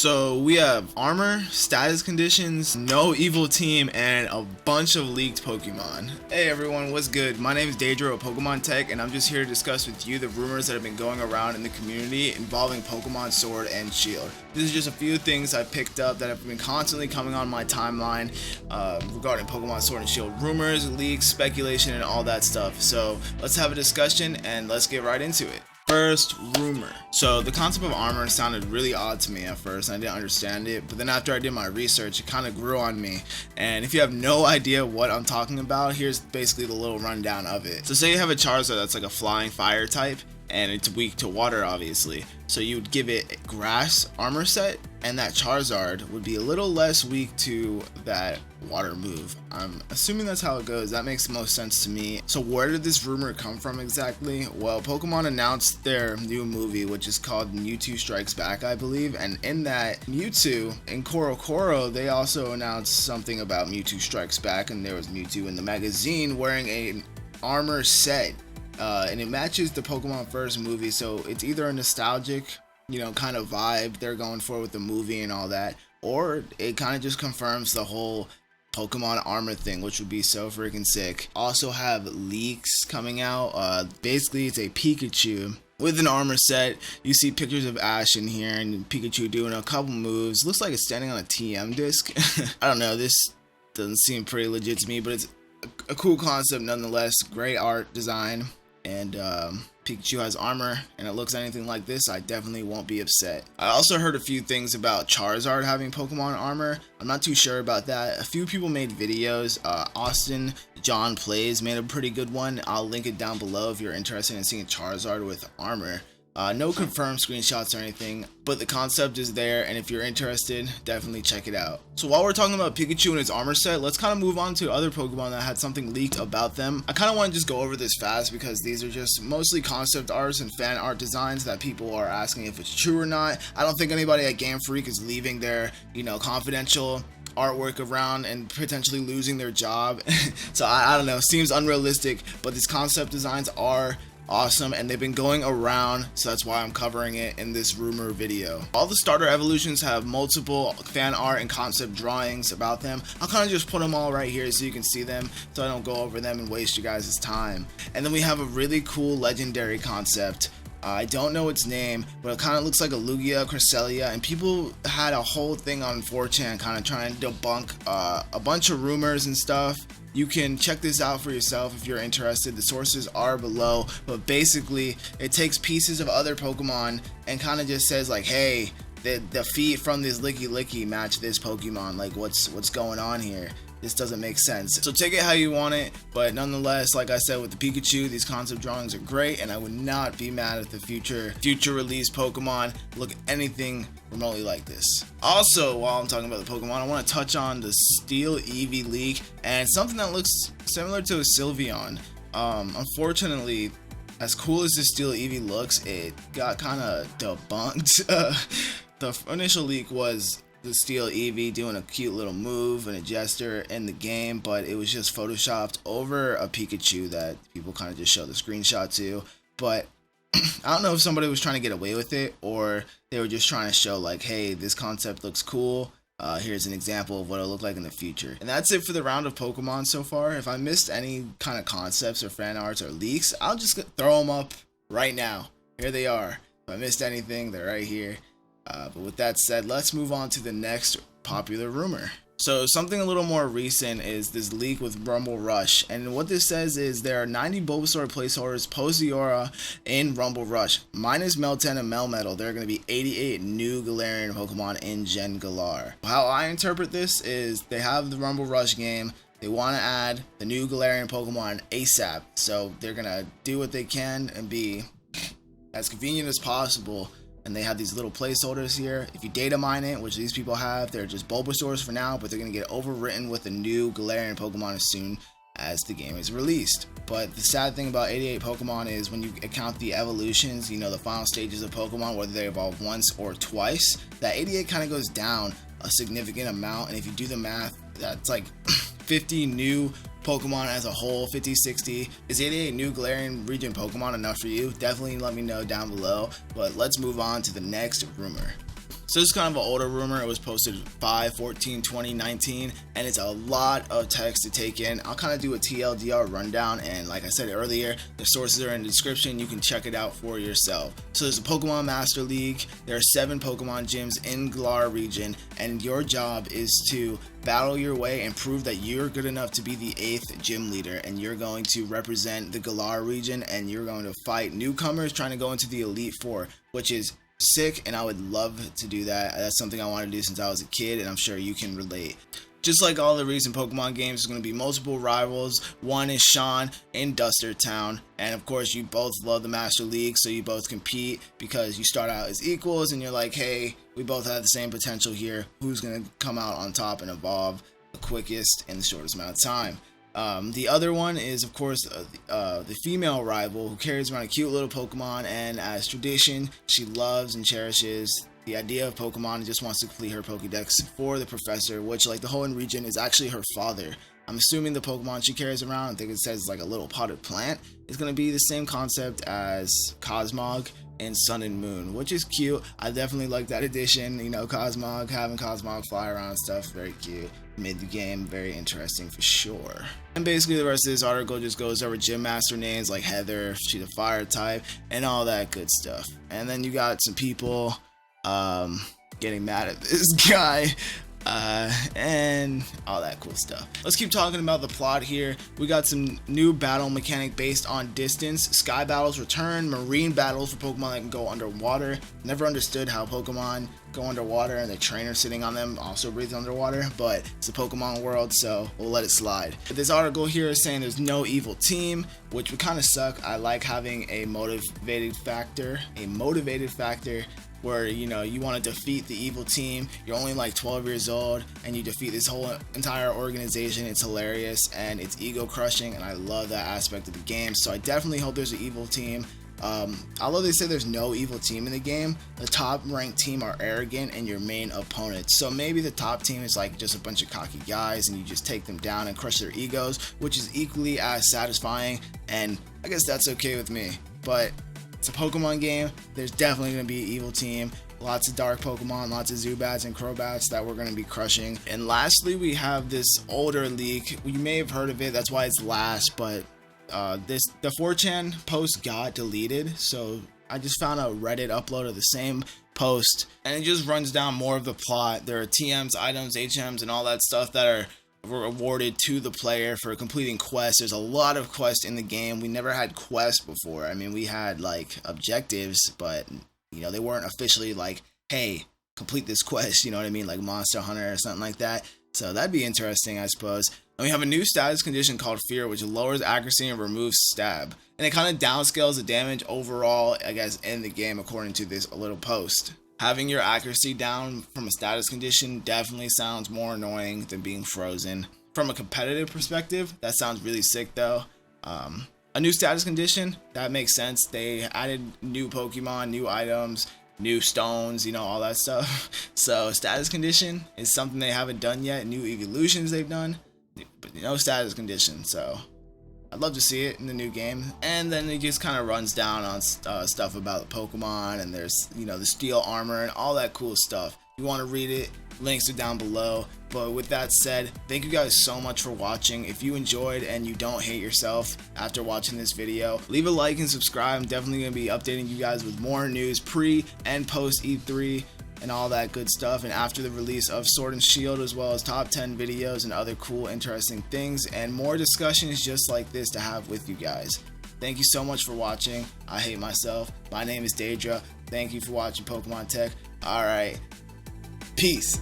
So we have armor, status conditions, no evil team, and a bunch of leaked Pokemon. Hey everyone, what's good? My name is Daedro of Pokemon Tech, and I'm just here to discuss with you the rumors that have been going around in the community involving Pokemon Sword and Shield. This is just a few things I picked up that have been constantly coming on my timeline regarding Pokemon Sword and Shield rumors, leaks, speculation, and all that stuff. So let's have a discussion and let's get right into it. First rumor. So the concept of armor sounded really odd to me at first. I didn't understand it, but then after I did my research, it kind of grew on me. And if you have no idea what I'm talking about, here's basically the little rundown of it. So say you have a Charizard that's like a flying fire type, and it's weak to water obviously. So you would give it a grass armor set, and that Charizard would be a little less weak to that water move. I'm assuming that's how it goes. That makes the most sense to me. So where did this rumor come from exactly? Well, Pokemon announced their new movie, which is called Mewtwo Strikes Back, I believe. And in that Mewtwo, in Korokoro, they also announced something about Mewtwo Strikes Back, and there was Mewtwo in the magazine wearing an armor set. And it matches the Pokemon First movie, so it's either a nostalgic, kind of vibe they're going for with the movie and all that, or it kind of just confirms the whole Pokemon armor thing, which would be so freaking sick. Also have leaks coming out. Basically, it's a Pikachu with an armor set. You see pictures of Ash in here and Pikachu doing a couple moves. Looks like it's standing on a TM disc. I don't know, this doesn't seem pretty legit to me, but it's a cool concept nonetheless. Great art design. And Pikachu has armor, and it looks anything like this, I definitely won't be upset. I also heard a few things about Charizard having Pokemon armor. I'm not too sure about that. A few people made videos. Austin John Plays made a pretty good one. I'll link it down below if you're interested in seeing Charizard with armor. No confirmed screenshots or anything, but the concept is there, and if you're interested, definitely check it out. So while we're talking about Pikachu and his armor set, let's kind of move on to other Pokemon that had something leaked about them. I kind of want to just go over this fast because these are just mostly concept arts and fan art designs that people are asking if it's true or not. I don't think anybody at Game Freak is leaving their, confidential artwork around and potentially losing their job. So I don't know, seems unrealistic, but these concept designs are awesome, and they've been going around, so that's why I'm covering it in this rumor video. All the starter evolutions have multiple fan art and concept drawings about them. I'll kind of just put them all right here so you can see them, so I don't go over them and waste you guys' time. And then we have a really cool legendary concept. I don't know its name, but it kind of looks like a Lugia, Cresselia, and people had a whole thing on 4chan kind of trying to debunk a bunch of rumors and stuff. You can check this out for yourself if you're interested. The sources are below, but basically it takes pieces of other Pokemon and kind of just says like, hey, the feet from this Licky match this Pokemon. Like, what's going on here? This doesn't make sense. So take it how you want it, but nonetheless, like I said with the Pikachu, these concept drawings are great, and I would not be mad at the future release Pokemon look anything remotely like this. Also, while I'm talking about the Pokemon, I want to touch on the Steel Eevee leak and something that looks similar to a Sylveon. Unfortunately, as cool as the Steel Eevee looks, it got kind of debunked. The initial leak was the Steel Eevee doing a cute little move and a gesture in the game, but it was just photoshopped over a Pikachu that people kind of just show the screenshot to. But I don't know if somebody was trying to get away with it, or they were just trying to show like, hey, this concept looks cool. Here's an example of what it'll look like in the future. And that's it for the round of Pokemon so far. If I missed any kind of concepts or fan arts or leaks, I'll just throw them up right now. Here they are. If I missed anything, they're right here. But with that said, let's move on to the next popular rumor. So something a little more recent is this leak with Rumble Rush, and what this says is there are 90 Bulbasaur placeholders post-Leora in Rumble Rush, minus Meltan and Melmetal. There are going to be 88 new Galarian Pokemon in Gen Galar. How I interpret this is they have the Rumble Rush game, they want to add the new Galarian Pokemon ASAP, so they're going to do what they can and be as convenient as possible. And they have these little placeholders here. If you data mine it, which these people have, they're just Bulbasaurs for now, but they're going to get overwritten with a new Galarian Pokemon as soon as the game is released. But the sad thing about 88 Pokemon is when you account the evolutions, the final stages of Pokemon, whether they evolve once or twice, that 88 kind of goes down a significant amount. And if you do the math, that's like 50 new Pokemon as a whole, 50, 60. Is 88 new Galarian region Pokemon enough for you? Definitely let me know down below, but let's move on to the next rumor. So this is kind of an older rumor. It was posted 5/14/2019, and it's a lot of text to take in. I'll kind of do a TLDR rundown, and like I said earlier, the sources are in the description. You can check it out for yourself. So there's a Pokemon Master League. There are 7 Pokemon gyms in Galar region, and your job is to battle your way and prove that you're good enough to be the 8th gym leader, and you're going to represent the Galar region, and you're going to fight newcomers trying to go into the Elite Four, which is sick, and I would love to do that. That's something I wanted to do since I was a kid, and I'm sure you can relate. Just like all the recent Pokemon games, there's going to be multiple rivals. One is Sean in Duster Town, and of course you both love the Master League, so you both compete because you start out as equals, and you're like, hey, we both have the same potential here. Who's going to come out on top and evolve the quickest in the shortest amount of time? The other one is, of course, the female rival who carries around a cute little Pokemon, and as tradition, she loves and cherishes the idea of Pokemon and just wants to complete her Pokédex for the professor, which, like the Hoenn region, is actually her father. I'm assuming the Pokemon she carries around, I think it says like a little potted plant, is going to be the same concept as Cosmog in Sun and Moon, which is cute. I definitely like that addition. You know, Cosmog, having Cosmog fly around and stuff, very cute. Mid the game, very interesting for sure. And basically the rest of this article just goes over gym master names like Heather, she's a fire type, and all that good stuff. And then you got some people getting mad at this guy, and all that cool stuff. Let's keep talking about the plot here. We got some new battle mechanic based on distance. Sky battles return, marine battles for Pokemon that can go underwater. Never understood how Pokemon go underwater and the trainer sitting on them also breathes underwater, but it's a Pokemon world, so we'll let it slide. But this article here is saying there's no evil team, which would kind of suck. I like having a motivated factor where, you know, you want to defeat the evil team. You're only like 12 years old and you defeat this whole entire organization. It's hilarious and it's ego crushing, and I love that aspect of the game. So I definitely hope there's an evil team. Although they say there's no evil team in the game, the top ranked team are arrogant and your main opponent. So maybe the top team is like just a bunch of cocky guys and you just take them down and crush their egos, which is equally as satisfying, and I guess that's okay with me. But it's a Pokemon game. There's definitely going to be an evil team. Lots of dark Pokemon, lots of Zubats and Crobats that we're going to be crushing. And lastly, we have this older leak. You may have heard of it. That's why it's last. But the 4chan post got deleted. So I just found a Reddit upload of the same post. And it just runs down more of the plot. There are TMs, items, HMs, and all that stuff that are awarded to the player for completing quests. There's a lot of quests in the game. We never had quests before. I mean, we had like objectives, but you know, they weren't officially like, hey, complete this quest, you know what I mean, like Monster Hunter or something like that. So that'd be interesting, I suppose. And we have a new status condition called Fear, which lowers accuracy and removes stab, and it kind of downscales the damage overall, I guess, in the game, according to this little post. Having your accuracy down from a status condition definitely sounds more annoying than being frozen. From a competitive perspective, that sounds really sick though. A new status condition, that makes sense. They added new Pokemon, new items, new stones, you know, all that stuff. So status condition is something they haven't done yet. New evolutions they've done, but no status condition. So I'd love to see it in the new game. And then it just kind of runs down on stuff about the Pokemon, and there's, you know, the steel armor and all that cool stuff. If you want to read it, links are down below. But with that said, thank you guys so much for watching. If you enjoyed and you don't hate yourself after watching this video, leave a like and subscribe. I'm definitely going to be updating you guys with more news pre and post E3 and all that good stuff, and after the release of Sword and Shield, as well as top 10 videos and other cool, interesting things, and more discussions just like this to have with you guys. Thank you so much for watching. I hate myself. My name is Daedra. Thank you for watching Pokemon Tech. Alright, peace.